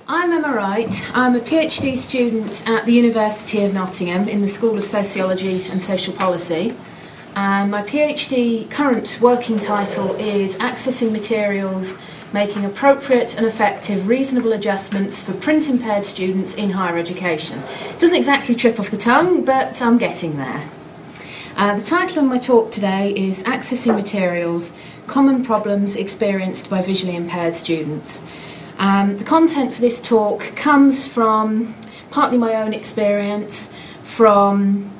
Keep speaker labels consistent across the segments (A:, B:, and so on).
A: I'm Emma Wright. I'm a PhD student at the University of Nottingham in the School of Sociology and Social Policy. And my PhD current working title is Accessing Materials, Making Appropriate and Effective Reasonable Adjustments for Print-Impaired Students in Higher Education. It doesn't exactly trip off the tongue, but I'm getting there. The title of my talk today is Accessing Materials, Common Problems Experienced by Visually Impaired Students. The content for this talk comes from partly my own experience, from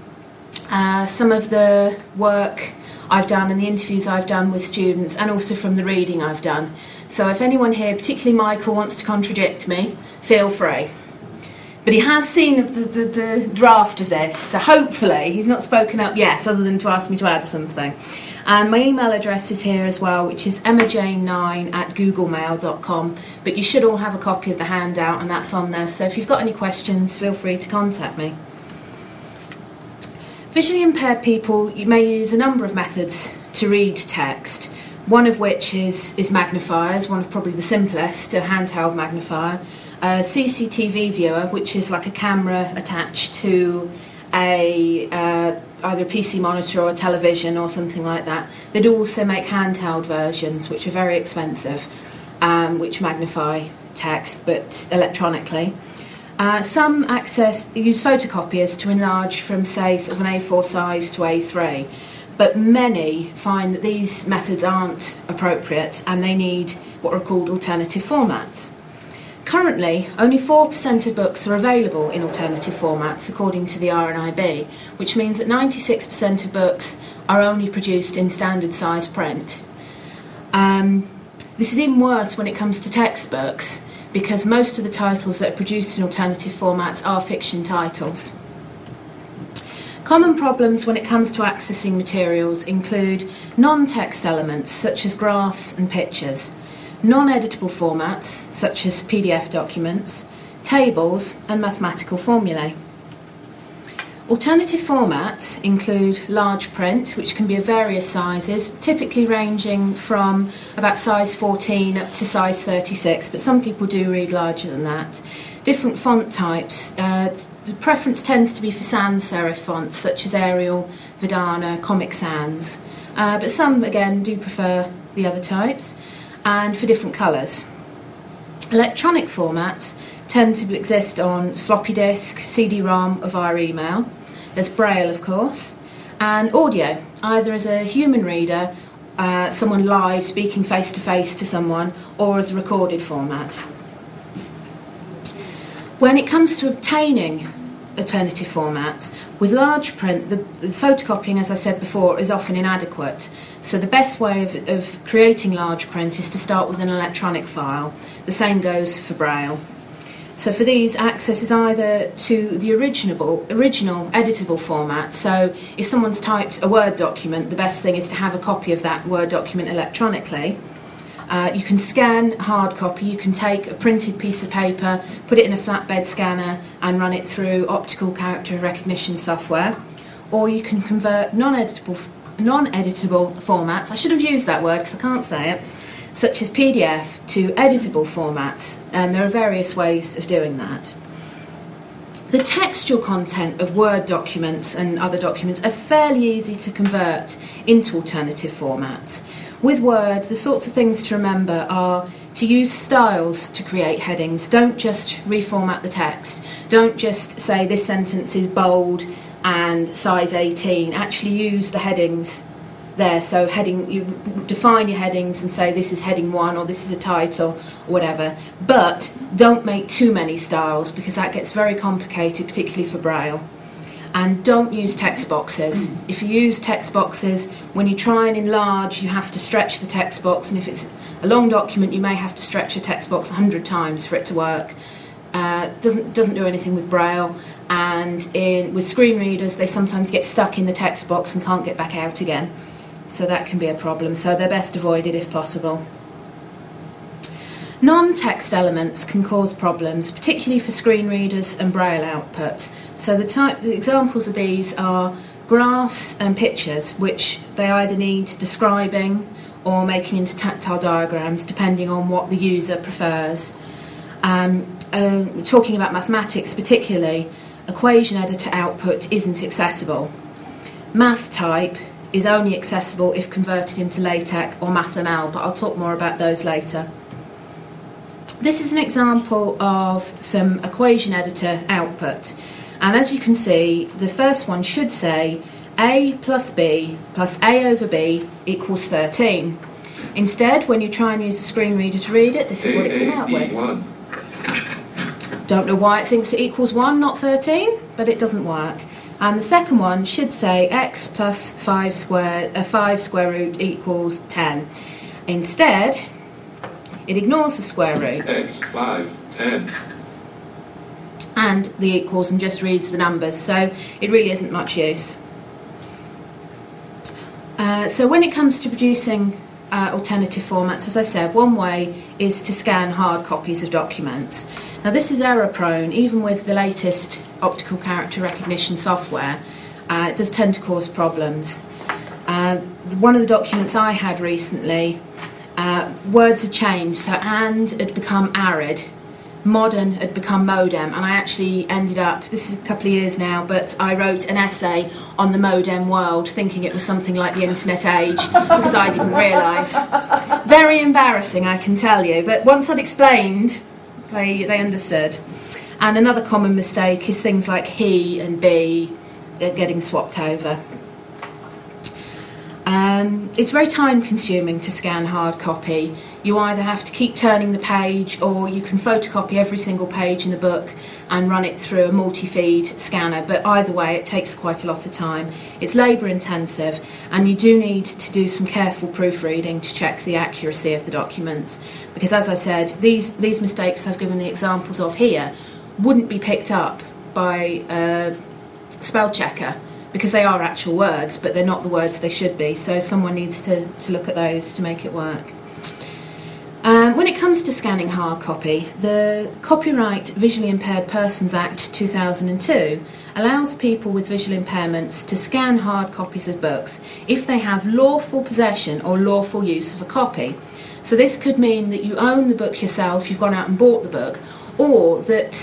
A: some of the work I've done and the interviews I've done with students, and also from the reading I've done. So if anyone here, particularly Michael, wants to contradict me, feel free. But he has seen the draft of this, so hopefully he's not spoken up yet, other than to ask me to add something. And my email address is here as well, which is emmajane9@googlemail.com. But you should all have a copy of the handout, and that's on there. So if you've got any questions, feel free to contact me. Visually impaired people, you may use a number of methods to read text, one of which is magnifiers, one of probably the simplest, a handheld magnifier. A CCTV viewer, which is like a camera attached to either a PC monitor or a television or something like that. They do also make handheld versions, which are very expensive, which magnify text, but electronically. Some use photocopiers to enlarge from, say, sort of an A4 size to A3, but many find that these methods aren't appropriate and they need what are called alternative formats. Currently, only 4% of books are available in alternative formats, according to the RNIB, which means that 96% of books are only produced in standard size print. This is even worse when it comes to textbooks, because most of the titles that are produced in alternative formats are fiction titles. Common problems when it comes to accessing materials include non-text elements such as graphs and pictures, non-editable formats such as PDF documents, tables and mathematical formulae. Alternative formats include large print, which can be of various sizes, typically ranging from about size 14 up to size 36, but some people do read larger than that. Different font types. The preference tends to be for sans serif fonts such as Arial, Verdana, Comic Sans, but some again do prefer the other types, and for different colours. Electronic formats tend to exist on floppy disk, CD-ROM or via email. There's Braille, of course, and audio, either as a human reader, someone live speaking face-to-face to someone, or as a recorded format. When it comes to obtaining alternative formats, with large print, the photocopying, as I said before, is often inadequate. So the best way of creating large print is to start with an electronic file. The same goes for Braille. So for these, access is either to the original editable format. So if someone's typed a Word document, the best thing is to have a copy of that Word document electronically. You can scan a hard copy, you can take a printed piece of paper, put it in a flatbed scanner and run it through optical character recognition software, or you can convert non-editable formats, I should have used that word because I can't say it, such as PDF to editable formats, and there are various ways of doing that. The textual content of Word documents and other documents are fairly easy to convert into alternative formats. With Word, the sorts of things to remember are to use styles to create headings. Don't just reformat the text. Don't just say this sentence is bold and size 18. Actually use the headings there. So you define your headings and say this is heading 1 or this is a title or whatever. But don't make too many styles because that gets very complicated, particularly for Braille. And don't use text boxes. If you use text boxes, when you try and enlarge, you have to stretch the text box, and if it's a long document, you may have to stretch a text box 100 times for it to work. Doesn't do anything with Braille, and with screen readers, they sometimes get stuck in the text box and can't get back out again. So that can be a problem, so they're best avoided if possible. Non-text elements can cause problems, particularly for screen readers and Braille output. So the examples of these are graphs and pictures, which they either need describing or making into tactile diagrams, depending on what the user prefers. Talking about mathematics particularly, equation editor output isn't accessible. Math type is only accessible if converted into LaTeX or MathML, but I'll talk more about those later. This is an example of some equation editor output, and as you can see, the first one should say a plus b plus a over b equals 13. Instead, when you try and use a screen reader to read it, this is what it came out with. Don't know why it thinks it equals 1, not 13, but it doesn't work. And the second one should say x plus 5 square root equals 10. Instead, it ignores the square root.
B: X, 5, 10.
A: And the equals and just reads the numbers, so it really isn't much use. So when it comes to producing alternative formats, as I said, one way is to scan hard copies of documents. Now this is error prone, even with the latest optical character recognition software. It does tend to cause problems. One of the documents I had recently, words had changed, so and had become arid, modern had become modem, and I actually ended up, this is a couple of years now, but I wrote an essay on the modem world thinking it was something like the internet age because I didn't realise. Very embarrassing, I can tell you, but once I'd explained, they understood. And another common mistake is things like he and be getting swapped over. It's very time consuming to scan hard copy. You either have to keep turning the page, or you can photocopy every single page in the book and run it through a multi-feed scanner, but either way it takes quite a lot of time. It's labour intensive, and you do need to do some careful proofreading to check the accuracy of the documents, because as I said, these mistakes I've given the examples of here wouldn't be picked up by a spell checker, because they are actual words, but they're not the words they should be, so someone needs to look at those to make it work. When it comes to scanning hard copy, the Copyright Visually Impaired Persons Act 2002 allows people with visual impairments to scan hard copies of books if they have lawful possession or lawful use of a copy. So this could mean that you own the book yourself, you've gone out and bought the book, or that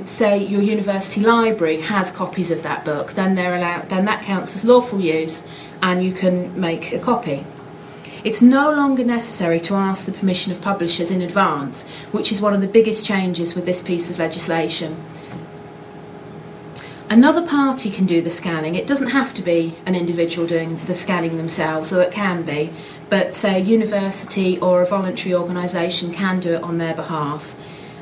A: say your university library has copies of that book, then that counts as lawful use and you can make a copy. It's no longer necessary to ask the permission of publishers in advance, which is one of the biggest changes with this piece of legislation. Another party can do the scanning. It doesn't have to be an individual doing the scanning themselves, or it can be, but say a university or a voluntary organisation can do it on their behalf.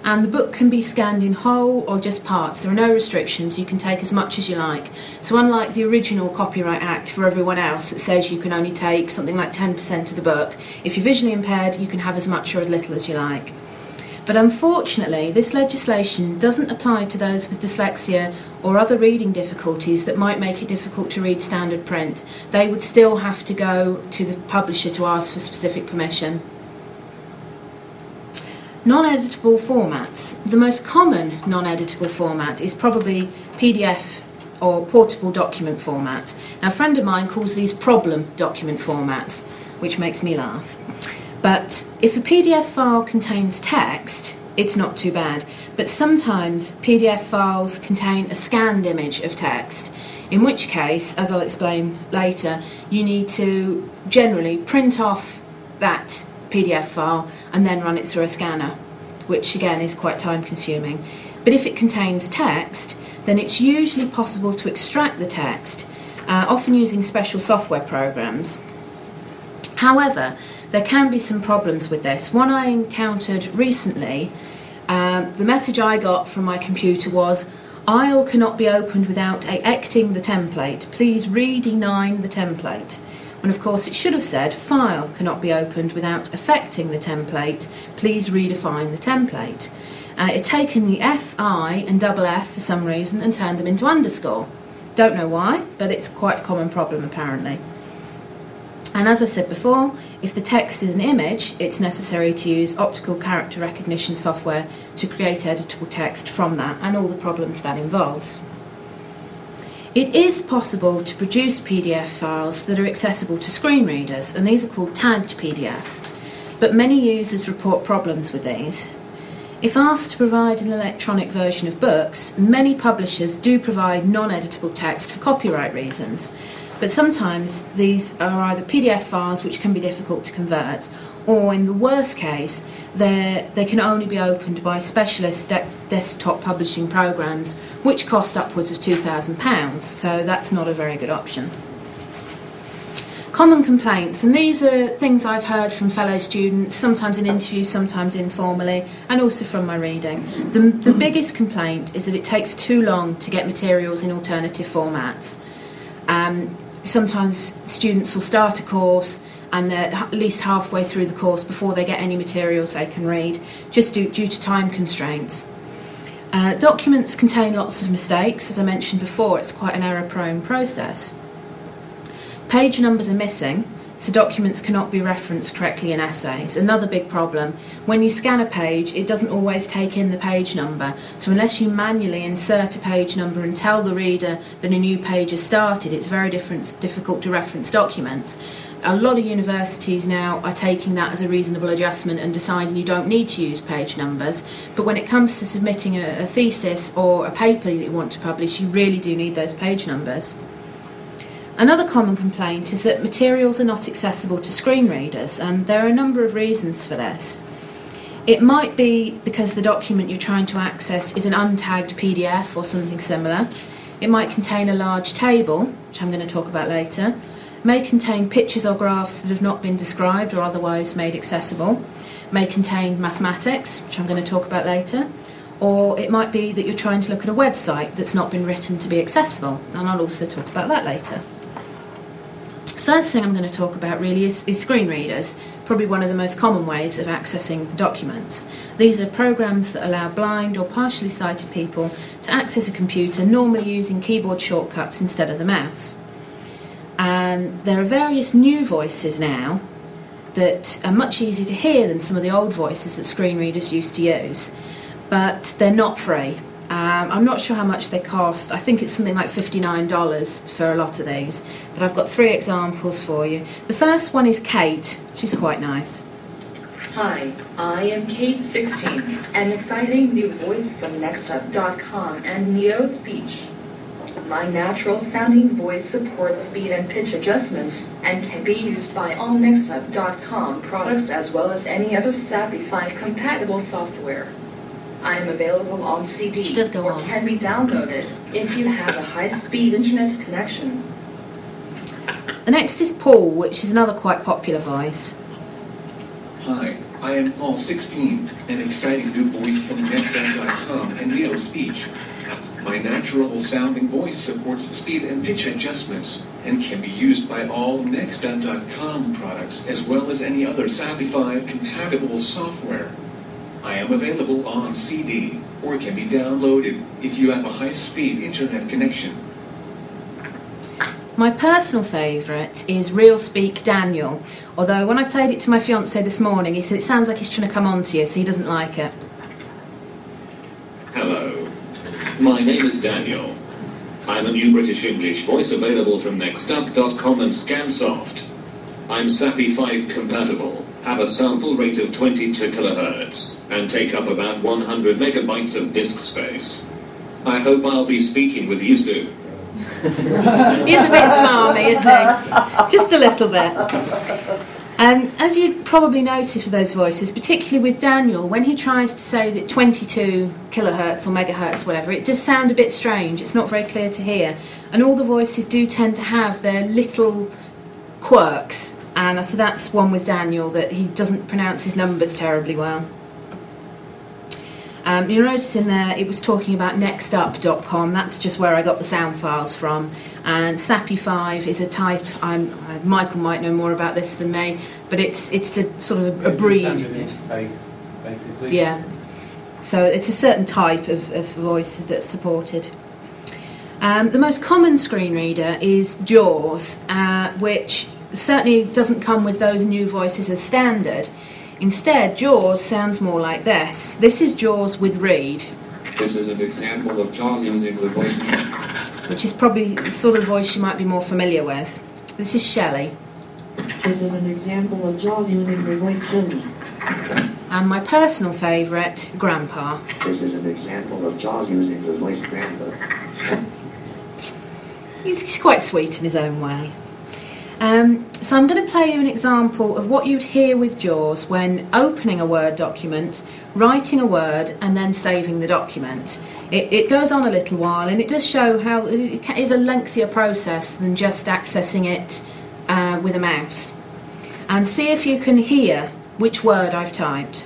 A: And the book can be scanned in whole or just parts. There are no restrictions, you can take as much as you like. So unlike the original Copyright Act for everyone else that says you can only take something like 10% of the book, if you're visually impaired you can have as much or as little as you like. But unfortunately this legislation doesn't apply to those with dyslexia or other reading difficulties that might make it difficult to read standard print. They would still have to go to the publisher to ask for specific permission. Non-editable formats. The most common non-editable format is probably PDF or portable document format. Now a friend of mine calls these problem document formats, which makes me laugh. But if a PDF file contains text, it's not too bad. But sometimes PDF files contain a scanned image of text, in which case, as I'll explain later, you need to generally print off that PDF file and then run it through a scanner, which again is quite time consuming. But if it contains text, then it's usually possible to extract the text, often using special software programs. However, there can be some problems with this. One I encountered recently, the message I got from my computer was, "Aisle cannot be opened without acting the template. Please redesign the template." And of course it should have said, "File cannot be opened without affecting the template. Please redefine the template." It had taken the FI and double F for some reason and turned them into underscore. Don't know why, but it's quite a common problem apparently. And as I said before, if the text is an image, it's necessary to use optical character recognition software to create editable text from that, and all the problems that involves. It is possible to produce PDF files that are accessible to screen readers, and these are called tagged PDF, but many users report problems with these. If asked to provide an electronic version of books, many publishers do provide non-editable text for copyright reasons, but sometimes these are either PDF files which can be difficult to convert, or in the worst case, they can only be opened by specialist desktop publishing programs, which cost upwards of £2,000, so that's not a very good option. Common complaints, and these are things I've heard from fellow students, sometimes in interviews, sometimes informally, and also from my reading. The biggest complaint is that it takes too long to get materials in alternative formats. Sometimes students will start a course and they're at least halfway through the course before they get any materials they can read, just due to time constraints. Documents contain lots of mistakes. As I mentioned before, it's quite an error-prone process. Page numbers are missing, so documents cannot be referenced correctly in essays. Another big problem, when you scan a page, it doesn't always take in the page number, so unless you manually insert a page number and tell the reader that a new page has started, it's very difficult to reference documents. A lot of universities now are taking that as a reasonable adjustment and deciding you don't need to use page numbers, but when it comes to submitting a thesis or a paper that you want to publish, you really do need those page numbers. Another common complaint is that materials are not accessible to screen readers, and there are a number of reasons for this. It might be because the document you're trying to access is an untagged PDF or something similar. It might contain a large table, which I'm going to talk about later. It may contain pictures or graphs that have not been described or otherwise made accessible. It may contain mathematics, which I'm going to talk about later. Or it might be that you're trying to look at a website that's not been written to be accessible, and I'll also talk about that later. First thing I'm going to talk about really is screen readers, probably one of the most common ways of accessing documents. These are programs that allow blind or partially sighted people to access a computer, normally using keyboard shortcuts instead of the mouse. There are various new voices now that are much easier to hear than some of the old voices that screen readers used to use, but they're not free. I'm not sure how much they cost. I think it's something like $59 for a lot of these, but I've got 3 examples for you. The first one is Kate. She's quite nice.
B: Hi, I am Kate 16, an exciting new voice from nextup.com and Neo Speech. My natural sounding voice supports speed and pitch adjustments and can be used by all nextup.com products as well as any other SAPI 5 compatible software. I am available on CD or can be downloaded if you have a high-speed internet connection.
A: The next is Paul, which is another quite popular voice.
C: Hi, I am Paul 16, an exciting new voice from nextup.com and Neo Speech. My natural sounding voice supports speed and pitch adjustments and can be used by all nextup.com products as well as any other SAPI 5 compatible software. I am available on CD, or can be downloaded if you have a high-speed internet connection.
A: My personal favourite is Real Speak Daniel, although when I played it to my fiancé this morning, he said it sounds like he's trying to come on to you, so he doesn't like it.
D: Hello, my name is Daniel. I'm a new British English voice available from nextup.com and Scansoft. I'm SAPI 5 compatible, have a sample rate of 22 kHz, and take up about 100 megabytes of disk space. I hope I'll be speaking with you soon.
A: He's a bit smarmy, isn't he? Just a little bit. As you'd probably noticed with those voices, particularly with Daniel, when he tries to say that 22 kilohertz or megahertz, whatever, it does sound a bit strange. It's not very clear to hear. And all the voices do tend to have their little quirks. And so that's one with Daniel, that he doesn't pronounce his numbers terribly well. You'll notice in there it was talking about nextup.com. That's just where I got the sound files from. And SAPI 5 is a type. Michael might know more about this than me, but it's a sort of a breed.
E: Interface, basically.
A: Yeah. So it's a certain type of voice that's supported. The most common screen reader is JAWS, which certainly doesn't come with those new voices as standard. Instead, JAWS sounds more like this. This is JAWS with Read.
F: This is an example of JAWS using the voice,
A: which is probably the sort of voice you might be more familiar with. This is Shelley.
B: This is an example of JAWS using the voice Shelley.
A: And my personal favourite, Grandpa.
G: This is an example of Jaws using the voice Grandpa.
A: He's quite sweet in his own way. So I'm going to play you an example of what you'd hear with JAWS when opening a Word document, writing a word and then saving the document. It goes on a little while, and it does show how it is a lengthier process than just accessing it with a mouse. And see if you can hear which word I've typed.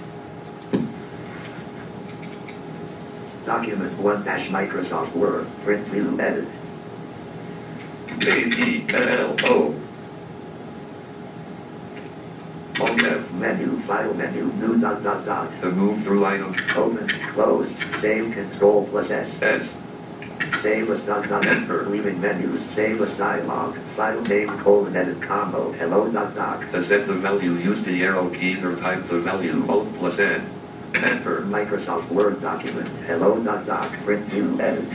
G: Document 1-Microsoft Word, print view edit. K-E-L-L-O. Home F menu, file menu, new ...
F: To move through item.
G: Open, close, save, Control plus S. Save as ... Enter, leaving menus, save as dialog, file name, edit combo, hello ...
F: To set the value, use the arrow keys or type the value, Alt plus N.
G: Enter, Microsoft Word document, hello ... print view edit.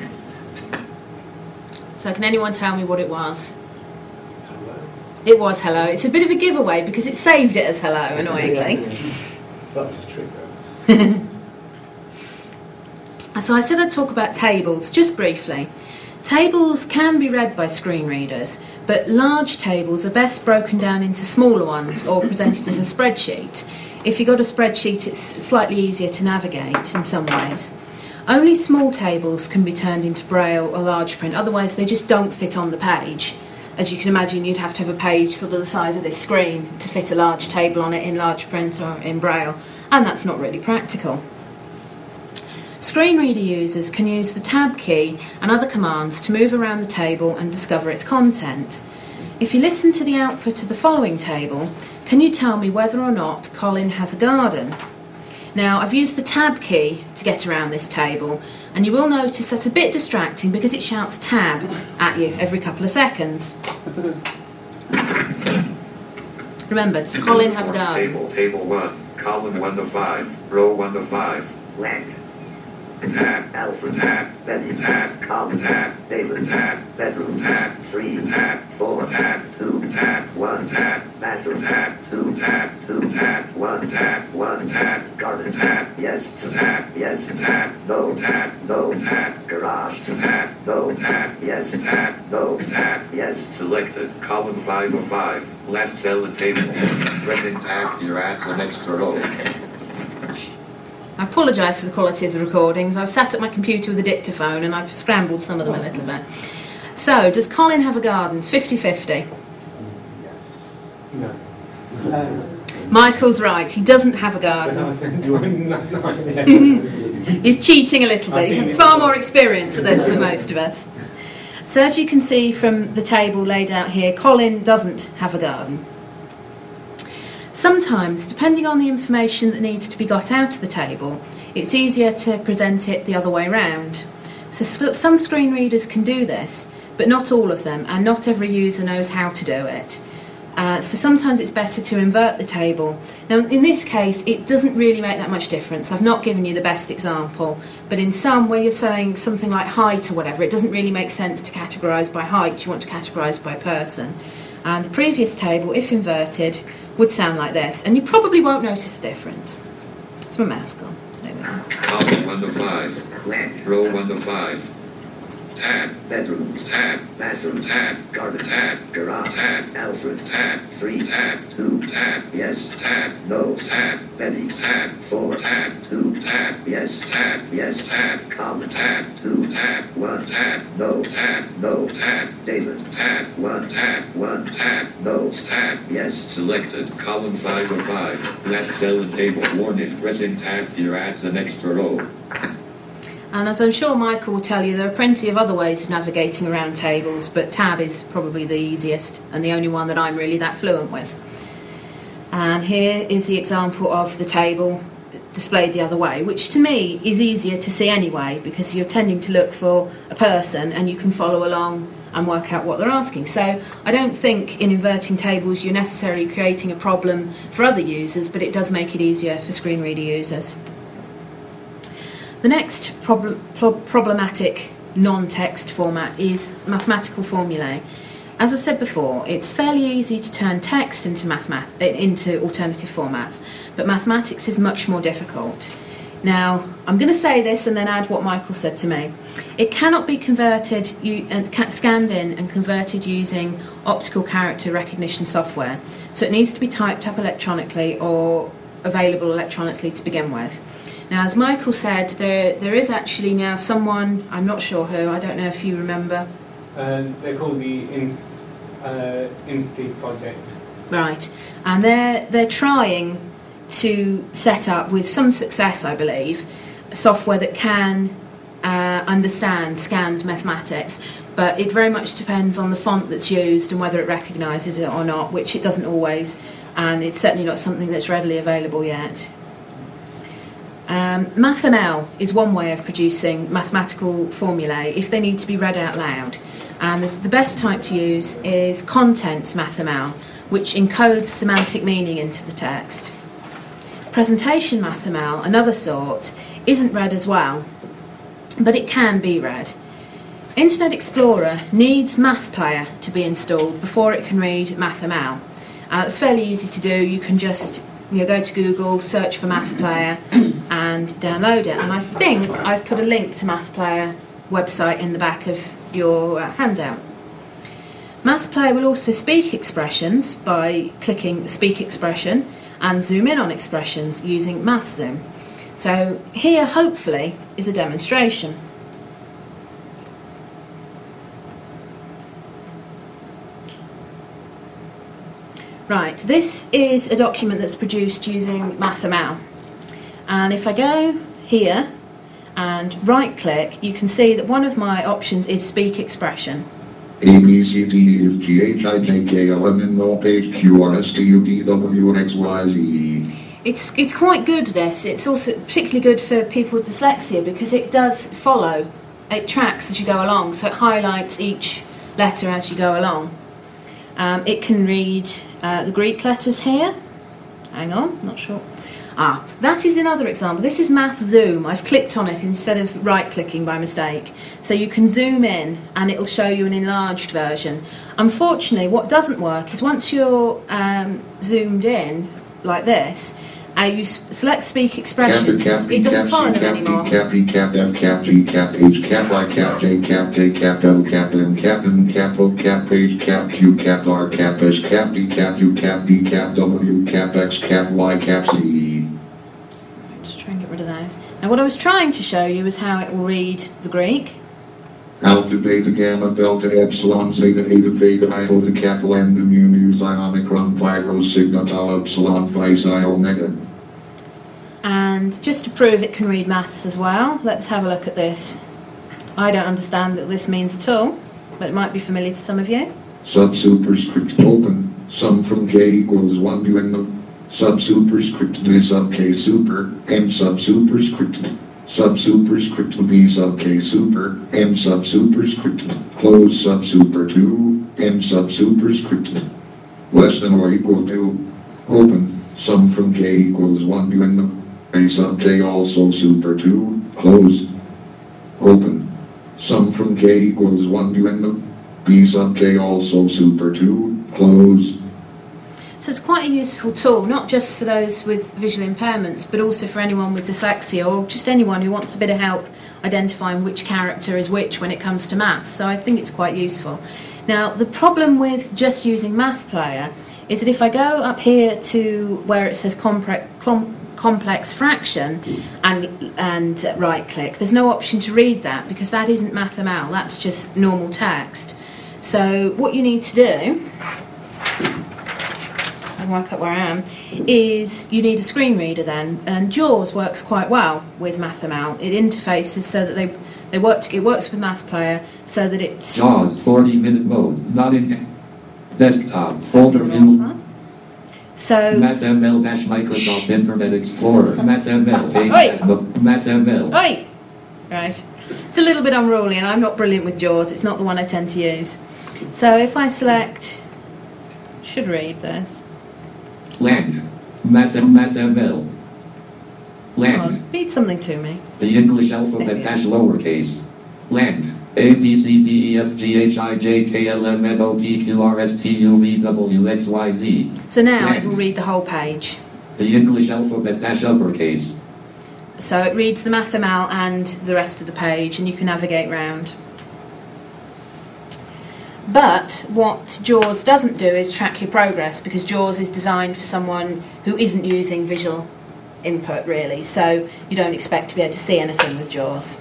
A: So can anyone tell me what it was? It was hello. It's a bit of a giveaway because it saved it as hello, annoyingly.
E: That was a trick, though.
A: So I said I'd talk about tables, just briefly. Tables can be read by screen readers, but large tables are best broken down into smaller ones or presented as a spreadsheet. If you've got a spreadsheet, it's slightly easier to navigate in some ways. Only small tables can be turned into Braille or large print, otherwise they just don't fit on the page. As you can imagine, you'd have to have a page sort of the size of this screen to fit a large table on it in large print or in Braille, and that's not really practical. Screen reader users can use the tab key and other commands to move around the table and discover its content. If you listen to the output of the following table, can you tell me whether or not Colin has a garden? Now, I've used the tab key to get around this table, and you will notice that's a bit distracting because it shouts tab at you every couple of seconds. Remember, does Colin have a garden?
F: Table 1, column 1 to 5, row 1 to 5.
G: Blank.
F: Tab,
G: Alfred,
F: tab,
G: Betty,
F: tab,
G: Colin,
F: tab,
G: David,
F: tab,
G: bedroom,
F: tab,
G: 3,
F: tab,
G: 4,
F: tab,
G: 2,
F: tab,
G: 1,
F: tab,
G: bathroom,
F: tab,
G: 2,
F: tab,
G: 2,
F: tab,
G: 1,
F: tab,
G: 1,
F: tab,
G: garden,
F: tab,
G: yes,
F: tab,
G: yes,
F: tab,
G: no,
F: tab,
G: no,
F: tab,
G: garage,
F: tab,
G: no,
F: tab,
G: yes,
F: tab,
G: no,
F: tab,
G: yes,
F: selected, column 5 of 5, last cell in table. Pressing tab, you're at the next row.
A: I apologise for the quality of the recordings. I've sat at my computer with a dictaphone and I've scrambled some of them a little bit. So, does Colin have a garden? It's 50-50.
E: No.
A: Michael's right, he doesn't have a garden. He's cheating a little bit. He's had far more experience at this than most of us. So as you can see from the table laid out here, Colin doesn't have a garden. Sometimes, depending on the information that needs to be got out of the table, it's easier to present it the other way round. So some screen readers can do this, but not all of them, and not every user knows how to do it. So sometimes it's better to invert the table. Now in this case it doesn't really make that much difference. I've not given you the best example, but in some where you're saying something like height or whatever, it doesn't really make sense to categorise by height, you want to categorise by person. And the previous table, if inverted, would sound like this, and you probably won't notice the difference. It's my mouse gone. There we go.
F: Column 1 to 5, row 1 to 5. Tab,
G: bedrooms,
F: tab,
G: bathroom,
F: tab,
G: garden,
F: tab,
G: garage,
F: tab,
G: Alfred,
F: tab,
G: 3,
F: tab,
G: 2,
F: tab,
G: yes,
F: tab,
G: no,
F: tab,
G: Betty,
F: tab,
G: 4,
F: tab,
G: 2,
F: tab,
G: yes,
F: tab,
G: yes,
F: tab,
G: Colin,
F: tab,
G: 2,
F: tab,
G: 1,
F: tab,
G: no,
F: tab,
G: no,
F: tab,
G: David,
F: tab,
G: 1,
F: tab,
G: 1,
F: tab,
G: no,
F: tab,
G: yes,
F: selected, column 5 of 5, last cell in table, warning, pressing tab, you're at the next row.
A: And as I'm sure Michael will tell you, there are plenty of other ways of navigating around tables, but tab is probably the easiest and the only one that I'm really that fluent with. And here is the example of the table displayed the other way, which to me is easier to see anyway, because you're tending to look for a person and you can follow along and work out what they're asking. So I don't think in inverting tables you're necessarily creating a problem for other users, but it does make it easier for screen reader users. The next problematic non-text format is mathematical formulae. as I said before, it's fairly easy to turn text into alternative formats, but mathematics is much more difficult. Now, I'm going to say this and then add what Michael said to me. It cannot be converted scanned in and converted using optical character recognition software, so it needs to be typed up electronically or available electronically to begin with. Now, as Michael said, there is actually now someone, I'm not sure who, I don't know if you remember.
E: They're called the INTI project.
A: Right, and they're trying to set up, with some success I believe, software that can understand scanned mathematics, but it very much depends on the font that's used and whether it recognises it or not, which it doesn't always, and it's certainly not something that's readily available yet. MathML is one way of producing mathematical formulae if they need to be read out loud, and the best type to use is content MathML, which encodes semantic meaning into the text. Presentation MathML, another sort, isn't read as well, but it can be read. Internet Explorer needs Math Player to be installed before it can read MathML. It's fairly easy to do. You can just go to Google, search for Math Player and download it. And I think I've put a link to Math Player website in the back of your handout. Math Player will also speak expressions by clicking Speak Expression and zoom in on expressions using Math Zoom. So here, hopefully, is a demonstration. Right, this is a document that's produced using MathML. And if I go here and right-click, you can see that one of my options is Speak Expression.
H: A, B, C, D, E, F, G, H, I, J, K, L, M, N, O, P, H, Q, R, S, T, U, V, W, X, Y, Z.
A: It's quite good, this. It's also particularly good for people with dyslexia because it does follow. It tracks as you go along, so it highlights each letter as you go along. It can read the Greek letters here. Hang on, not sure. That is another example. This is Math Zoom. I've clicked on it instead of right-clicking by mistake. So you can zoom in and it'll show you an enlarged version. Unfortunately, what doesn't work is once you're zoomed in, like this, you select Speak Expression, it doesn't follow them anymore.
H: Cap E, Cap F, Cap G, Cap H, Cap Y, Cap J, Cap K, Cap L, Cap M, Cap N, Cap O, Cap H, Cap Q, Cap R, Cap S, Cap D, Cap U, Cap V, Cap W, Cap X, Cap Y, Cap Z.
A: Just try and get rid of those. Now what I was trying to show you is how it will read the Greek.
H: Alpha, Beta, Gamma, Delta, Epsilon, Zeta, Eta, Theta, Iota, Kappa, Lambda, Mu, Nu, Xi, Omicron, Phi, Rho, Sigma, Tau, Epsilon, Phi, Psi, Omega.
A: And just to prove it can read maths as well, let's have a look at this. I don't understand what this means at all, but it might be familiar to some of you.
H: Sub superscript open, sum from K equals 1 to N of sub superscript D sub K super, M sub superscript B sub K super, M sub superscript, close sub super 2, M sub superscript, less than or equal to, open, sum from K equals 1 to N of A sub K also super 2, closed, open, sum from K equals 1 to N of B sub K also super 2, closed.
A: So it's quite a useful tool, not just for those with visual impairments, but also for anyone with dyslexia or just anyone who wants a bit of help identifying which character is which when it comes to maths. So I think it's quite useful. Now, the problem with just using Math Player is that if I go up here to where it says complex fraction and right-click, there's no option to read that because that isn't MathML, that's just normal text. So what you need to do, I'll work out where I am, is you need a screen reader then, and JAWS works quite well with MathML. It interfaces so that it works with Math Player so that it's...
F: JAWS 40-minute mode, not in desktop, folder view.
A: So...
F: MathML-Microsoft Internet Explorer, MathML, MathML.
A: Oi! Right. It's a little bit unruly and I'm not brilliant with JAWS, it's not the one I tend to use. So if I select... should read this.
F: Lang. MathML. Lang.
A: Read something to me.
F: The English alphabet dash lowercase. Lang. A, B, C, D, E, F, G, H, I, J, K, L, M, N, O, P, Q, R, S, T, U, V, W, X, Y, Z.
A: So now it will read the whole page.
F: The English alphabet dash uppercase.
A: So it reads the MathML and the rest of the page, and you can navigate round. But what JAWS doesn't do is track your progress, because JAWS is designed for someone who isn't using visual input really, so you don't expect to be able to see anything with JAWS.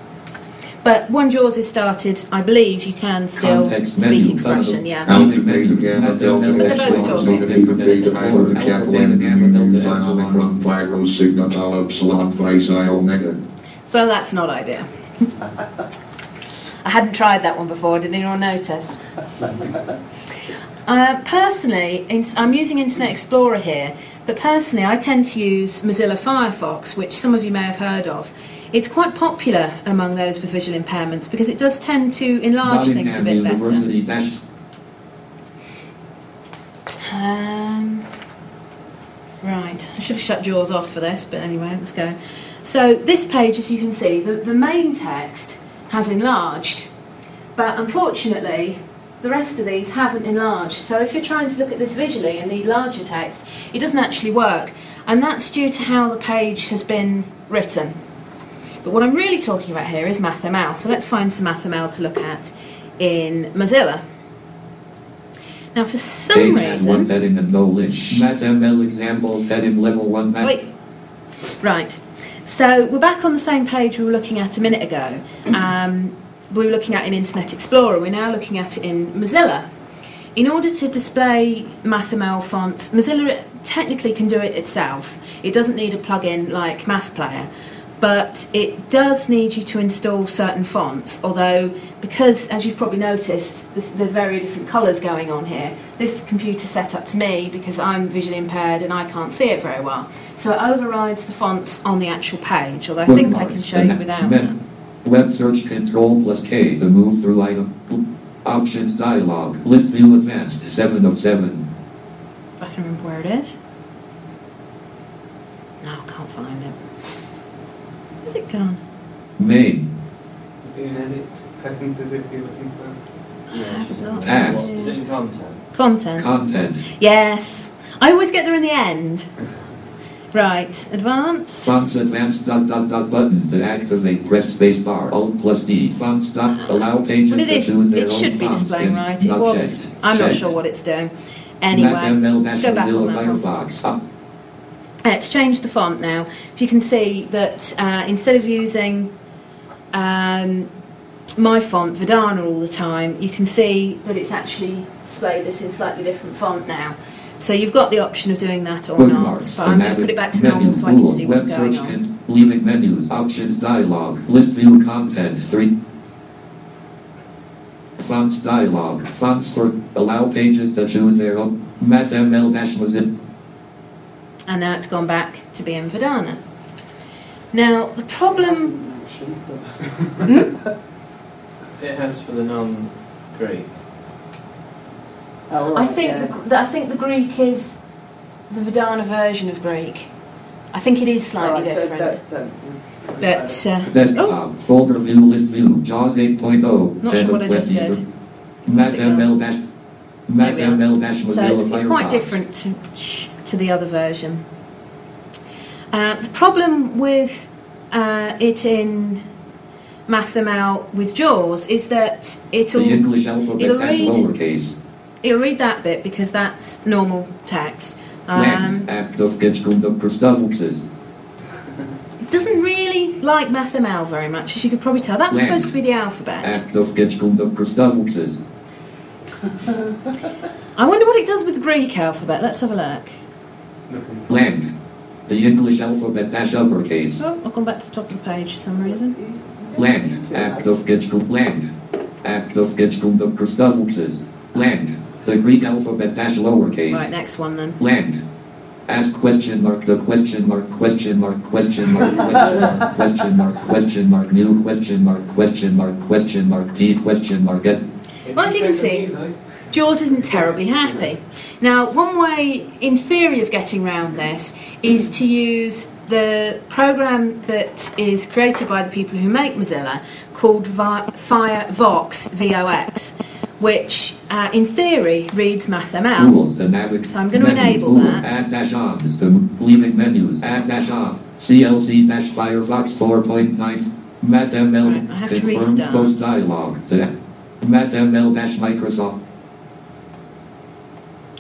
A: But when JAWS is started, I believe you can still
F: Context
A: speak
F: menu,
A: expression, yeah.
H: Alphabet gamma delta
A: They're
H: epsilon
A: both talking.
H: theta theta theta iota kappa lambda mu mu phi omicron phi rho sigma tau epsilon phi psi omega.
A: So that's not ideal. I hadn't tried that one before, did anyone notice? Personally, I'm using Internet Explorer here, but personally I tend to use Mozilla Firefox, which some of you may have heard of. It's quite popular among those with visual impairments because it does tend to enlarge things a bit better. Right, I should have shut JAWS off for this, but anyway, let's go. So this page, as you can see, the main text has enlarged, but unfortunately the rest of these haven't enlarged. So if you're trying to look at this visually and need larger text, it doesn't actually work, and that's due to how the page has been written. But what I'm really talking about here is MathML, so let's find some MathML to look at in Mozilla. Now for some reason...
F: one heading and no link. MathML examples heading level 1 math.
A: Wait. Right. So we're back on the same page we were looking at a minute ago. We were looking at in Internet Explorer. We're now looking at it in Mozilla. In order to display MathML fonts, Mozilla technically can do it itself. It doesn't need a plugin like Math Player, but it does need you to install certain fonts, although because, as you've probably noticed, there's very different colours going on here. This computer's set up to me because I'm visually impaired and I can't see it very well. So it overrides the fonts on the actual page, although I think I can show you without that.
F: Web search Control plus K to move through item. Options dialog. List view advanced 7 of 7.
A: I can remember where it is. No, I can't find it. Where's it gone?
F: Main.
E: Is it in edit preferences if you're looking for?
I: Yeah, she's in
F: Tabs.
I: Is it in content?
A: Content.
F: Content.
A: Yes. I always get there in the end. Right, advanced.
F: Fonts advanced button to activate. Press space bar. Alt plus D. Fonts allow pages
A: Well, it
F: to
A: is.
F: choose their
A: It
F: own
A: should be
F: fonts.
A: displaying
F: It's
A: right. It
F: not
A: was.
F: checked.
A: I'm not
F: Checked.
A: sure what it's doing. Anyway, let's go back on that one.
F: Firefox.
A: It's changed the font now. You can see that instead of using my font, Verdana, all the time, you can see that it's actually displayed this in slightly different font now. So you've got the option of doing that or not, but I'm going to put it back to normal so I can see what's going on.
F: Leaving menus, options dialog, list view content 3. Fonts dialog, fonts for allow pages to choose their own. MathML-Mozilla.
A: And now it's gone back to being Verdana. Now the problem.
I: It has for the non-Greek.
A: I think the Greek is the Verdana version of Greek. I think it is slightly different. But
F: Desktop, folder view, list view, JAWS 8.0.
A: Not sure what I just did.
F: MathML-Mozilla
A: So it's quite different to the other version. The problem with it in MathML with JAWS is that it'll read that bit because that's normal text. It doesn't really like MathML very much, as you could probably tell. That was supposed to be the alphabet. I wonder what it does with the Greek alphabet. Let's have a look.
F: Lang. The English alphabet dash uppercase.
A: Oh, I've gone back to the top of the page for some reason.
F: Lang. Lang. Lang. The Greek alphabet dash lowercase.
A: Right, next one then.
F: Lang. Ask question mark the question mark question mark question mark question mark question mark new question mark question mark question mark P question mark get.
A: Well, as you can see, JAWS isn't terribly happy. Now, one way, in theory, of getting around this is to use the program that is created by the people who make Mozilla called Firevox, VOX, which in theory reads MathML. So I'm going to enable that.
F: Add-off system, leaving menus, add-off, CLC-Firefox 4.9, MathML,
A: Right, I have to
F: confirm
A: restart.
F: post dialog, MathML-Microsoft.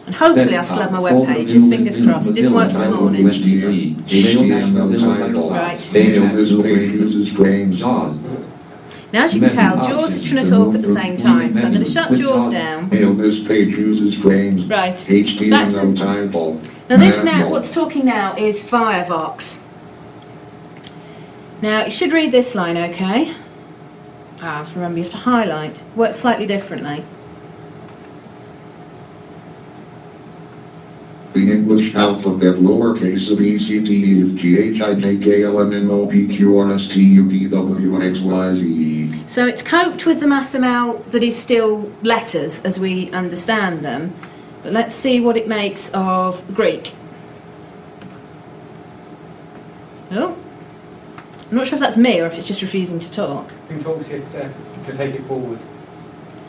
A: And hopefully I'll still have my web pages, fingers crossed. It didn't work this morning.
H: HTML title.
A: Right.
H: Mail this page uses frames.
A: Now as you can tell, JAWS is trying to talk at the same time, so I'm going to shut JAWS down.
H: Mail this page uses frames.
A: Right.
H: HTML title.
A: Now this now, what's talking now is Firevox. Now it should read this line, okay? Remember you have to highlight. Works slightly differently.
H: The English alphabet lowercase b c d e f g h I j k l m n o p q r s t u v w x y z.
A: So it's coped with the MathML that is still letters as we understand them. But let's see what it makes of Greek. Oh, I'm not sure if that's me or if it's just refusing to talk.
E: Control Shift F to take it forward.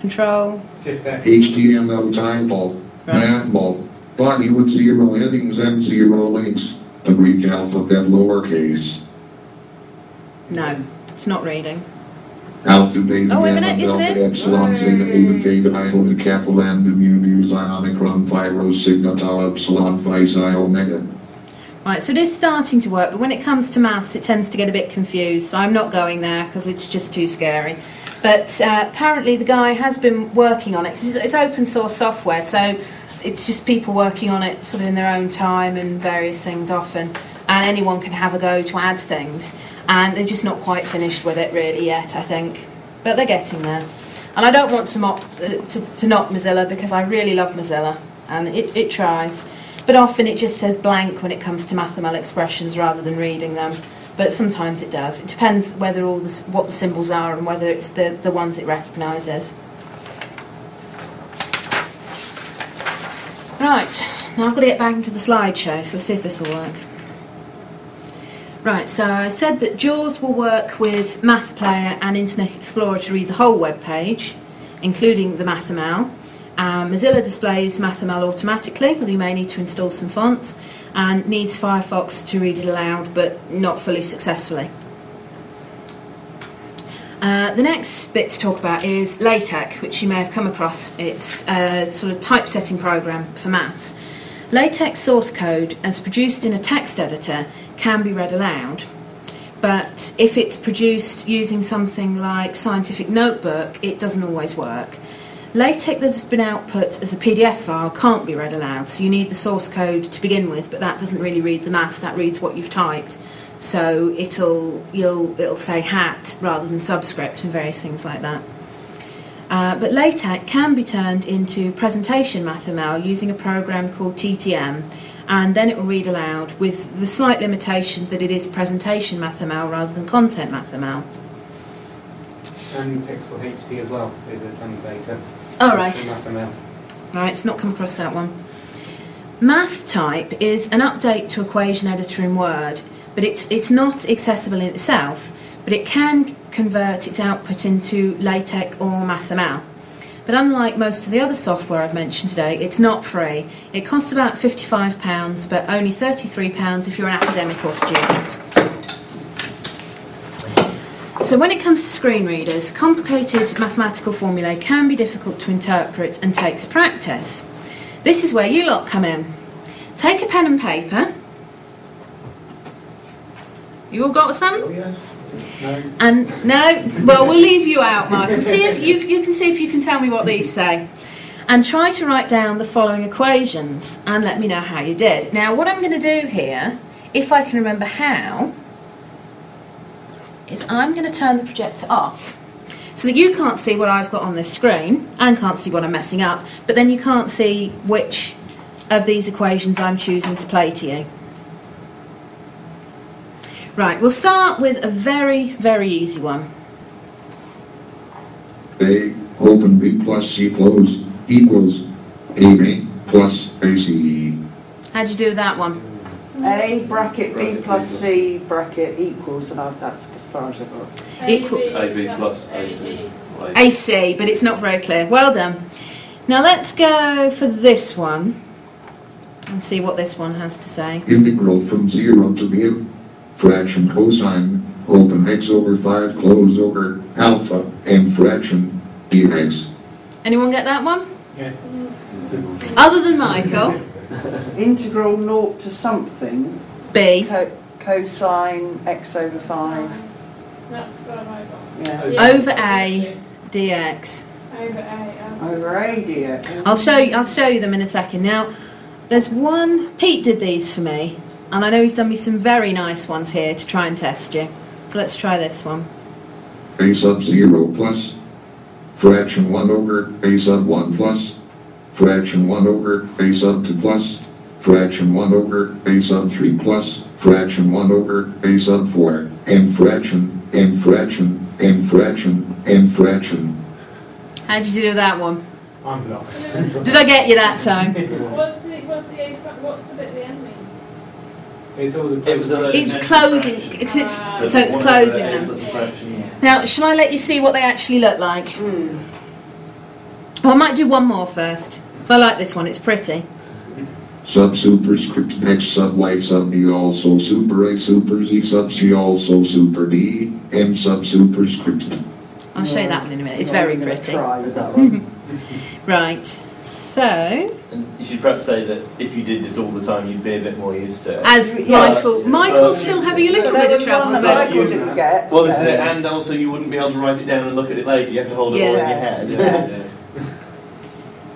A: Control
E: Shift F.
H: HTML title. Mathmal. Body with 0 headings and 0 links. The Greek alphabet lowercase.
A: No, it's not reading.
H: Alpha, beta,
A: Oh, wait a
H: gamma,
A: minute, yes,
H: delta,
A: it is.
H: epsilon, zeta, eta, theta, iota, kappa, lambda, mu, nu, xi, omicron, phi, rho, sigma, tau, epsilon, phi, xi, omega.
A: Right, so it is starting to work, but when it comes to maths it tends to get a bit confused, so I'm not going there because it's just too scary. But apparently the guy has been working on it, because it's open source software, so it's just people working on it sort of in their own time and various things often, and anyone can have a go to add things, and they're just not quite finished with it really yet, I think. But they're getting there. And I don't want to knock Mozilla, because I really love Mozilla, and it tries. But often it just says blank when it comes to MathML expressions rather than reading them. But sometimes it does. It depends whether what the symbols are and whether it's the ones it recognises. Right, now I've got to get back into the slideshow, so let's see if this will work. Right, so I said that JAWS will work with Math Player and Internet Explorer to read the whole web page, including the MathML. Mozilla displays MathML automatically, but you may need to install some fonts, and needs Firefox to read it aloud, but not fully successfully. The next bit to talk about is LaTeX, which you may have come across. It's a sort of typesetting program for maths. LaTeX source code, as produced in a text editor, can be read aloud, but if it's produced using something like Scientific Notebook, it doesn't always work. LaTeX that's been output as a PDF file can't be read aloud, so you need the source code to begin with, but that doesn't really read the maths, that reads what you've typed. So it'll say hat rather than subscript and various things like that. But LaTeX can be turned into presentation MathML using a program called TTM, and then it will read aloud with the slight limitation that it is presentation MathML rather than content MathML.
E: And text for HT as well is a translator.
A: Oh, right.
E: MathML.
A: Right, it's not come across that one. MathType is an update to equation editor in Word, but it's not accessible in itself, but it can convert its output into LaTeX or MathML. But unlike most of the other software I've mentioned today, it's not free. It costs about £55, but only £33 if you're an academic or student. So when it comes to screen readers, complicated mathematical formulae can be difficult to interpret and takes practice. This is where you lot come in. Take a pen and paper. You all got some?
E: Oh, yes. No.
A: And no? Well, we'll leave you out, Michael. See if you can see if you can tell me what these say. And try to write down the following equations and let me know how you did. Now, what I'm going to do here, if I can remember how, is I'm going to turn the projector off so that you can't see what I've got on this screen and can't see what I'm messing up, but then you can't see which of these equations I'm choosing to play to you. Right, we'll start with a very, very easy one.
H: A open B plus C closed equals AB plus ACE.
A: How'd you do with that one?
J: A bracket B plus C bracket equals, and that's as far as I've got.
A: Equal
I: AB plus AC.
A: AC, but it's not very clear. Well done. Now let's go for this one and see what this one has to say.
H: Integral from 0 to b, fraction cosine, open x over 5, close over alpha, and fraction dx.
A: Anyone get that one?
E: Yeah.
A: Other than Michael?
J: Integral 0 to something.
A: B.
J: Cosine x over 5.
K: That's what I got.
J: Yeah.
A: Over A dx.
K: Over A.
J: Over A dx.
A: I'll show you them in a second. Now, there's one. Pete did these for me, and I know he's done me some very nice ones here to try and test you. So let's try this one.
H: A sub 0 plus, fraction 1 over A sub 1 plus, fraction 1 over A sub 2 plus, fraction 1 over A sub 3 plus, fraction 1 over A sub 4, and fraction, and fraction, and fraction, and fraction.
A: How did you do that one?
E: I'm lost.
A: Did I get you that time?
K: What's the bit at the end mean?
E: It's all the
I: It was a
A: It's closing. It's closing them. Now, shall I let you see what they actually look like? Well, I might do one more first. So I like this one. It's pretty.
H: Sub superscript x sub y sub d also super a super z sub c also super d, m sub superscript.
A: I'll show you that one in a minute. It's very pretty.
J: Try with that one.
A: Right. So,
I: And you should perhaps say that if you did this all the time, you'd be a bit more used to it.
A: as Michael's still having a little bit of trouble,
J: One that
A: but
J: Michael didn't get.
I: Well, this is it, and also you wouldn't be able to write it down and look at it later. You have to hold it all in your head.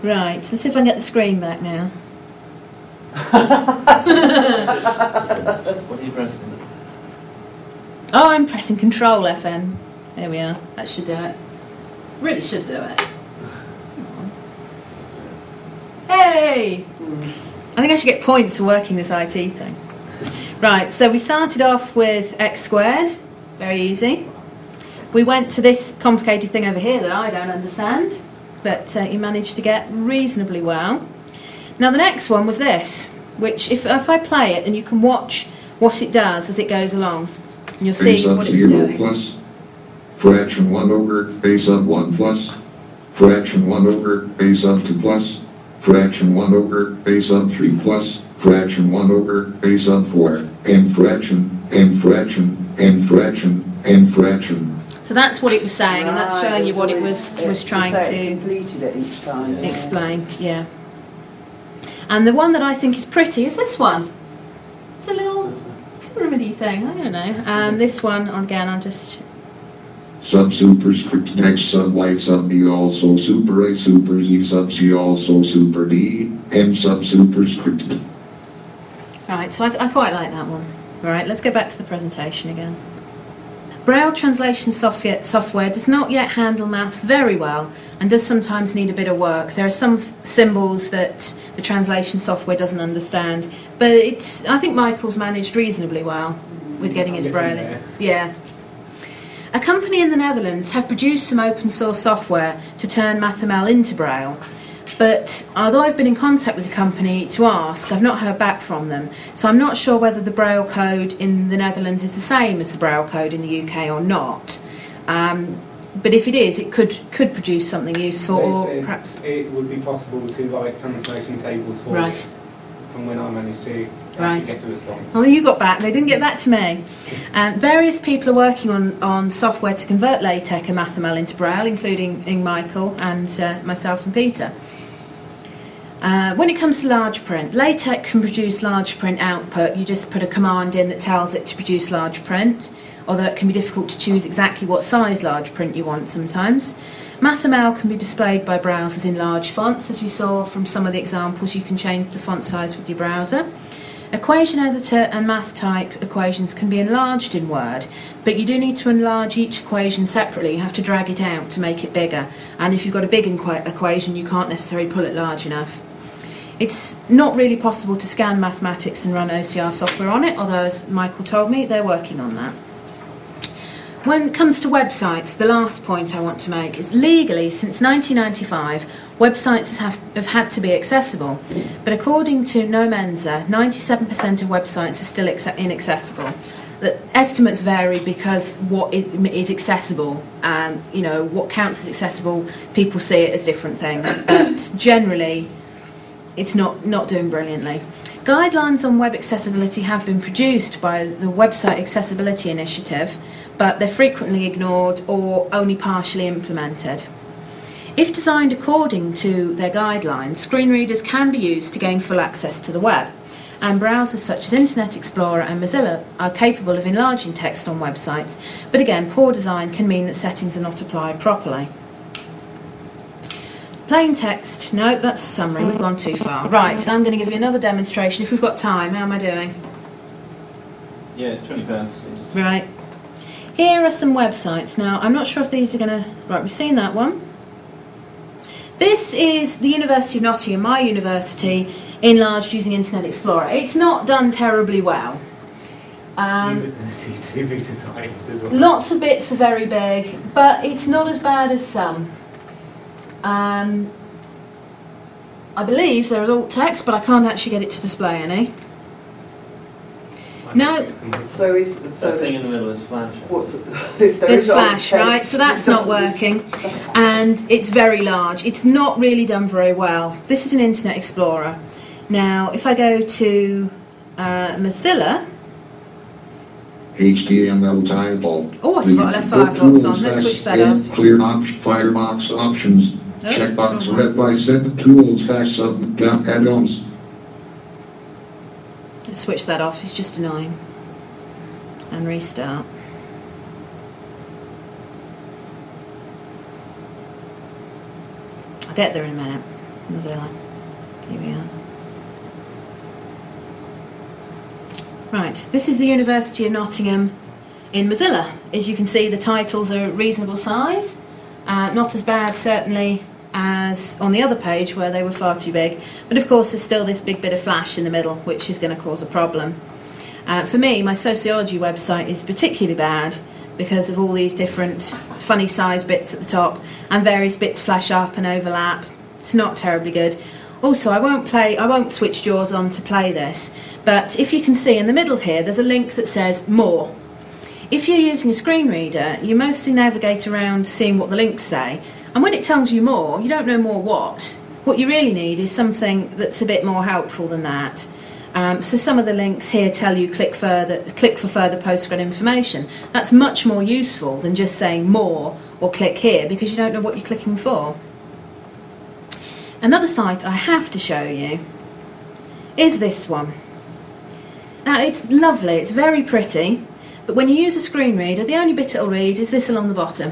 A: right. Let's see if I can get the screen back now.
I: What are you pressing?
A: Oh, I'm pressing Control FN. There we are. That should do it. Really should do it. Hey! I think I should get points for working this IT thing. Right, so we started off with x squared. Very easy. We went to this complicated thing over here that I don't understand, but you managed to get reasonably well. Now the next one was this, which if I play it, then you can watch what it does as it goes along. And you'll
H: A
A: see
H: sub
A: what it's
H: 0
A: doing.
H: plus, fraction 1 over A sub 1 plus, fraction 1 over A sub 2 plus, fraction 1 over A sub 3 plus, fraction 1 over A sub 4, and fraction, and fraction, and fraction, and fraction.
A: So that's what it was saying, and that's showing you what it was trying to
J: completed it each time.
A: explain. Yeah. And the one that I think is pretty is this one. It's a little pyramid-y thing, I don't know. And this one, again, I'll just...
H: Sub superscript x sub y sub d also super a super z sub c also super d, m sub superscript.
A: Right, so I quite like that one. Right, let's go back to the presentation again. Braille translation software does not yet handle maths very well and does sometimes need a bit of work. There are some symbols that the translation software doesn't understand, but I think Michael's managed reasonably well with getting his Braille in. Yeah. A company in the Netherlands have produced some open source software to turn MathML into Braille. But although I've been in contact with the company to ask, I've not heard back from them. So I'm not sure whether the Braille code in the Netherlands is the same as the Braille code in the UK or not. But if it is, it could produce something useful, or perhaps
E: it would be possible to write translation tables for
A: right.
E: it from when I managed to
A: Right.
E: get a response.
A: Well, you got back. They didn't get back to me. Various people are working on software to convert LaTeX and MathML into Braille, including Michael and myself and Peter. When it comes to large print, LaTeX can produce large print output. You just put a command in that tells it to produce large print, although it can be difficult to choose exactly what size large print you want sometimes. MathML can be displayed by browsers in large fonts, as you saw from some of the examples. You can change the font size with your browser. Equation editor and math type equations can be enlarged in Word, but you do need to enlarge each equation separately. You have to drag it out to make it bigger, and if you've got a big equation, you can't necessarily pull it large enough. It's not really possible to scan mathematics and run OCR software on it, although, as Michael told me, they're working on that. When it comes to websites, the last point I want to make is legally, since 1995, Websites have had to be accessible, but according to No Mensa, 97% of websites are still inaccessible. The estimates vary because what is accessible, and what counts as accessible, people see it as different things. But generally, it's not doing brilliantly. Guidelines on web accessibility have been produced by the Website Accessibility Initiative, but they're frequently ignored or only partially implemented. If designed according to their guidelines, screen readers can be used to gain full access to the web, and browsers such as Internet Explorer and Mozilla are capable of enlarging text on websites, but again, poor design can mean that settings are not applied properly. Plain text, no, that's a summary, we've gone too far. Right, I'm going to give you another demonstration if we've got time. How am I doing?
I: Yeah, it's 20 past.
A: Right. Here are some websites. Now, I'm not sure if these are going to... Right, we've seen that one. This is the University of Nottingham, my university, enlarged using Internet Explorer. It's not done terribly well.
E: Usability designed as well.
A: Lots of bits are very big, but it's not as bad as some. I believe there is alt text, but I can't actually get it to display any. No.
J: So
I: that thing in the middle is Flash.
A: There's Flash, right? So that's not working, and it's very large. It's not really done very well. This is an Internet Explorer. Now, if I go to Mozilla.
H: HTML title.
A: Oh, I forgot I left Firefox on. Let's switch that off.
H: Clear Firefox options. Checkbox read by set tools sub add-ons.
A: Let's switch that off. It's just annoying. And restart. I'll get there in a minute. Mozilla. Here we are. Right, this is the University of Nottingham in Mozilla. As you can see, the titles are reasonable size. Not as bad, certainly, as on the other page where they were far too big. But of course, there's still this big bit of flash in the middle, which is going to cause a problem. For me, my sociology website is particularly bad because of all these different funny size bits at the top, and various bits flash up and overlap. It's not terribly good. Also, I won't switch JAWS on to play this, but if you can see in the middle here, there's a link that says more. If you're using a screen reader, you mostly navigate around seeing what the links say, and when it tells you more, you don't know more what. What you really need is something that's a bit more helpful than that. So some of the links here tell you click for further postgrad information. That's much more useful than just saying more or click here, because you don't know what you're clicking for. Another site I have to show you is this one. Now, it's lovely, it's very pretty, but when you use a screen reader, the only bit it'll read is this along the bottom,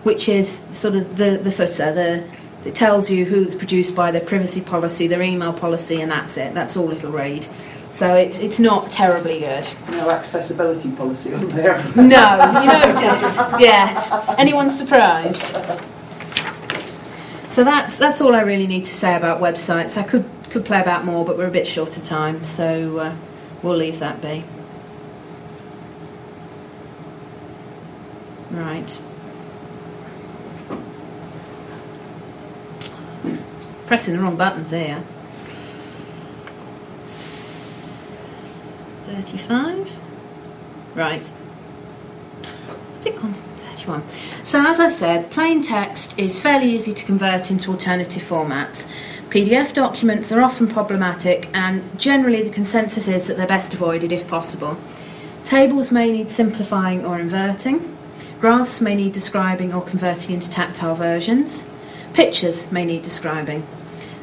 A: which is sort of the footer. It tells you who it's produced by, their privacy policy, their email policy, and that's it. That's all it'll read. So it's not terribly good.
J: No accessibility policy on there.
A: No, you notice? Yes. Anyone surprised? So that's all I really need to say about websites. I could play about more, but we're a bit short of time, so we'll leave that be. Right. Pressing the wrong buttons here. 35. Right. What's it gone to? 31. So as I said, plain text is fairly easy to convert into alternative formats. PDF documents are often problematic, and generally the consensus is that they're best avoided if possible. Tables may need simplifying or inverting. Graphs may need describing or converting into tactile versions. Pictures may need describing.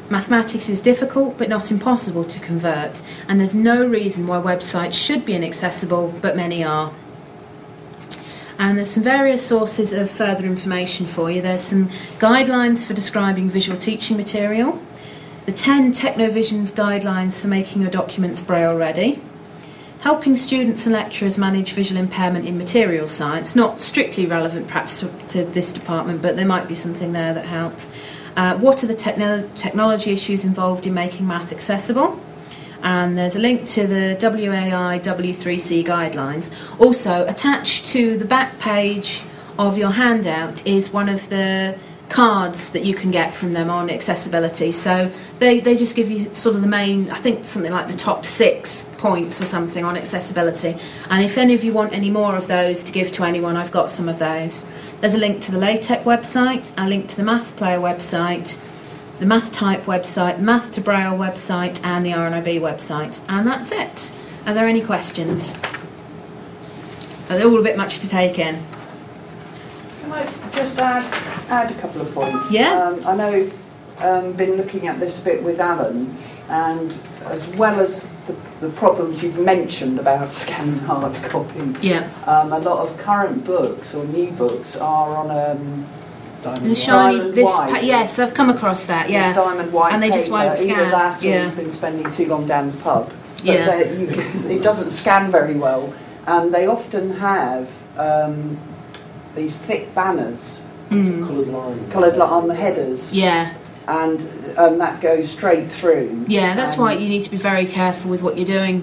A: Mathematics is difficult but not impossible to convert, and there's no reason why websites should be inaccessible, but many are. And there's some various sources of further information for you. There's some guidelines for describing visual teaching material, the 10 Technovision's guidelines for making your documents Braille ready, helping students and lecturers manage visual impairment in materials science, not strictly relevant perhaps to this department, but there might be something there that helps. What are the technology issues involved in making math accessible? And there's a link to the WAI W3C guidelines. Also, attached to the back page of your handout is one of the cards that you can get from them on accessibility. So they just give you sort of the main, I think something like the top 6 points or something on accessibility. And if any of you want any more of those to give to anyone, I've got some of those. There's a link to the LaTeX website, a link to the Math Player website, the Math Type website, Math to Braille website, and the RNIB website. And that's it. Are there any questions? Are they all a bit much to take in?
J: Can I just add a couple of points?
A: Yeah.
J: I know been looking at this a bit with Alan, and as well as the problems you've mentioned about scanning hard copy,
A: yeah.
J: A lot of current books or new books are on
A: the shiny, this
J: white.
A: Yes, I've come across that. Yeah,
J: this diamond white
A: and they just won't scan.
J: Either that, or
A: yeah.
J: it's been spending too long down the pub. But
A: yeah.
J: It doesn't scan very well, and they often have these thick banners, coloured line on the headers.
A: Yeah.
J: And that goes straight through.
A: Yeah, that's why you need to be very careful with what you're doing.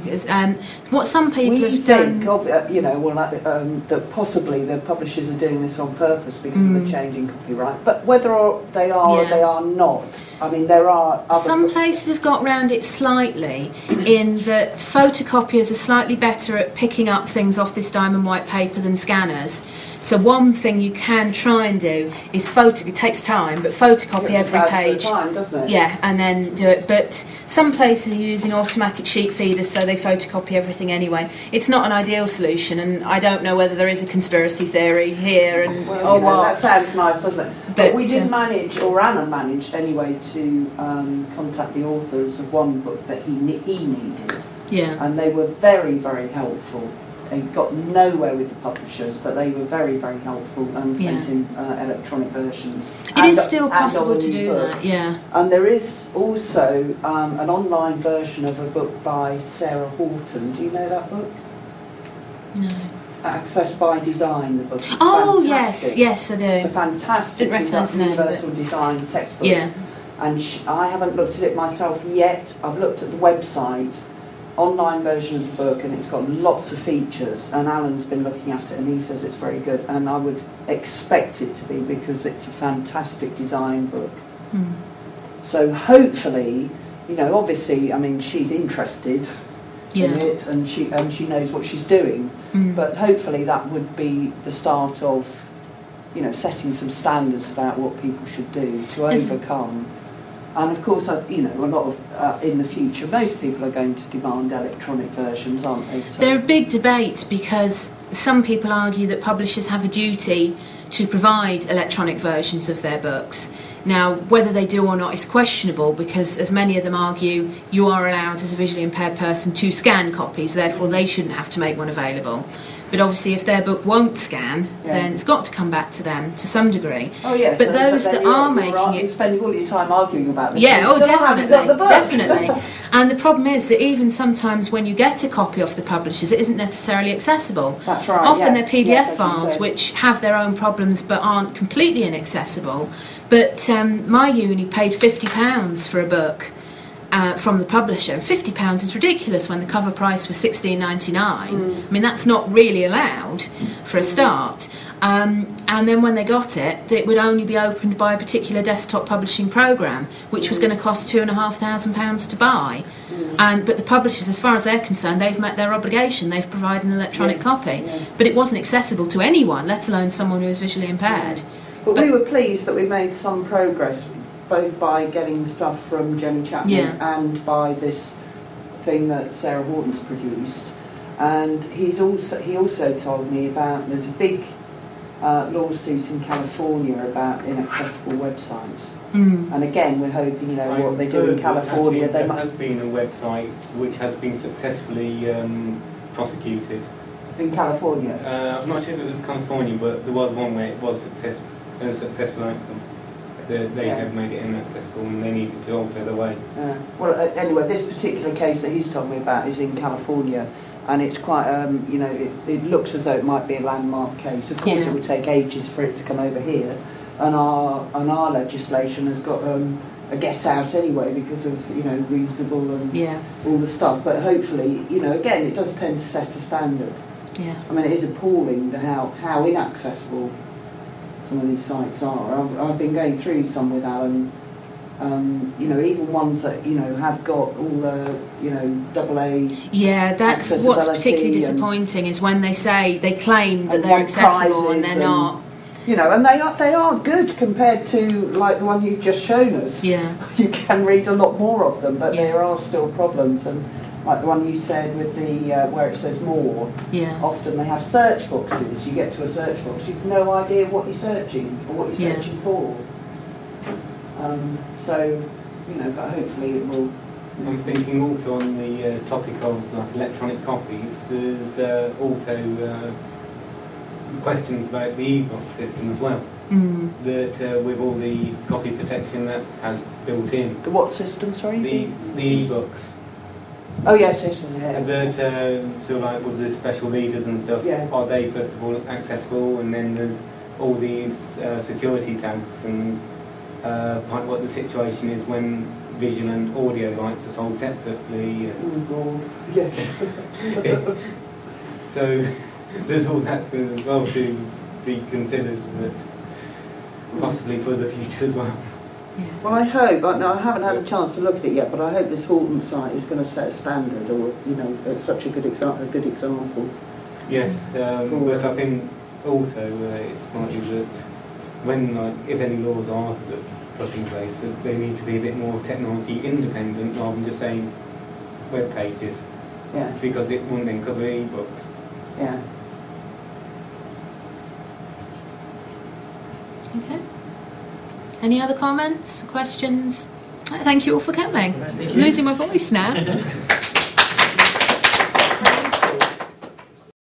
A: What some people have done.
J: That possibly the publishers are doing this on purpose because of the changing copyright. But whether they are or they are not, I mean, there are other.
A: Some places have got round it slightly, in that photocopiers are slightly better at picking up things off this diamond white paper than scanners. So one thing you can try and do is it takes time, but photocopy every page.
J: Time, doesn't it?
A: Yeah, and then do it. But some places are using automatic sheet feeders, so they photocopy everything anyway. It's not an ideal solution, and I don't know whether there is a conspiracy theory here and
J: what. That sounds nice, doesn't it? But we did
A: manage,
J: or Anna managed anyway, to contact the authors of one book that he needed.
A: Yeah.
J: And they were very, very helpful. They got nowhere with the publishers, but they were very, very helpful and sent in electronic versions.
A: It is still possible to do that, yeah.
J: And there is also an online version of a book by Sarah Horton. Do you know that book?
A: No.
J: Access by Design, the book. It's
A: fantastic. yes, I do.
J: It's a fantastic universal design textbook.
A: Yeah.
J: And I haven't looked at it myself yet. I've looked at the website. Online version of the book, and it's got lots of features, and Alan's been looking at it and he says it's very good, and I would expect it to be because it's a fantastic design book. So hopefully, obviously, I mean, she's interested in it, and she knows what she's doing, but hopefully that would be the start of setting some standards about what people should do to overcome. And of course, a lot of in the future, most people are going to demand electronic versions, aren't they? So
A: they're a big debate because some people argue that publishers have a duty to provide electronic versions of their books. Now, whether they do or not is questionable because, as many of them argue, you are allowed as a visually impaired person to scan copies, therefore they shouldn't have to make one available. But obviously, if their book won't scan, then it's got to come back to them to some degree.
J: Oh yes.
A: But those that are making it,
J: you're spending all your time arguing about this.
A: Yeah. Oh, definitely.
J: Got the book.
A: Definitely. And the problem is that even sometimes when you get a copy off the publishers, it isn't necessarily accessible.
J: That's right.
A: Often they're PDF files which have their own problems but aren't completely inaccessible. But my uni paid £50 for a book. From the publisher, and £50 is ridiculous when the cover price was $16.99. I mean, that's not really allowed for a start. And then when they got it, it would only be opened by a particular desktop publishing program, which was going to cost £2,500 to buy. But the publishers, as far as they're concerned, they've met their obligation. They've provided an electronic copy, but it wasn't accessible to anyone, let alone someone who was visually impaired.
J: But we were pleased that we made some progress, both by getting stuff from Jenny Chapman and by this thing that Sarah Horton's produced. And he also told me about, there's a big lawsuit in California about inaccessible websites. And again, we're hoping, what they do in California.
E: Actually, there has been a website which has been successfully prosecuted.
J: In California?
E: I'm not sure if it was California, but there was one where it was a successful outcome. They have made it inaccessible and they needed to alter their way.
J: Well, anyway, this particular case that he's told me about is in California, and it's quite, it looks as though it might be a landmark case. Of course, it would take ages for it to come over here, and our legislation has got a get out anyway because of reasonable and all the stuff. But hopefully, again, it does tend to set a standard. I mean, it is appalling how inaccessible some of these sites are. I've been going through some with Alan. You know, even ones that, you know, have got all the, you know, AA.
A: Yeah, that's what's particularly disappointing is when they claim that they're accessible and they're not.
J: You know, and they are good compared to like the one you've just shown us.
A: Yeah.
J: You can read a lot more of them, but there are still problems. And like the one you said with the where it says more.
A: Yeah.
J: Often they have search boxes. You get to a search box, you've no idea what you're searching or what you're searching for. So, you know, but hopefully it will.
E: I'm thinking also on the topic of like electronic copies, there's also questions about the e-book system as well. That with all the copy protection that has built in.
J: The what system, sorry?
E: The e-books.
J: Oh yes, yeah.
E: That so like with the special readers and stuff, are they first of all accessible, and then there's all these security tags and what the situation is when visual and audio rights are sold separately. So there's all that as well to be considered, but possibly for the future as well.
J: Well, I hope, I haven't had a chance to look at it yet, but I hope this Halton site is going to set a standard, or, you know, it's such a good example.
E: Yes, but I think also it's likely that when, like, if any laws are put in place, that they need to be a bit more technology independent rather than just saying web pages.
J: Yeah.
E: Because it won't then cover e-books.
J: Yeah.
A: Okay. Any other comments, questions? Thank you all for coming.
I: Thank
A: I'm losing my voice now.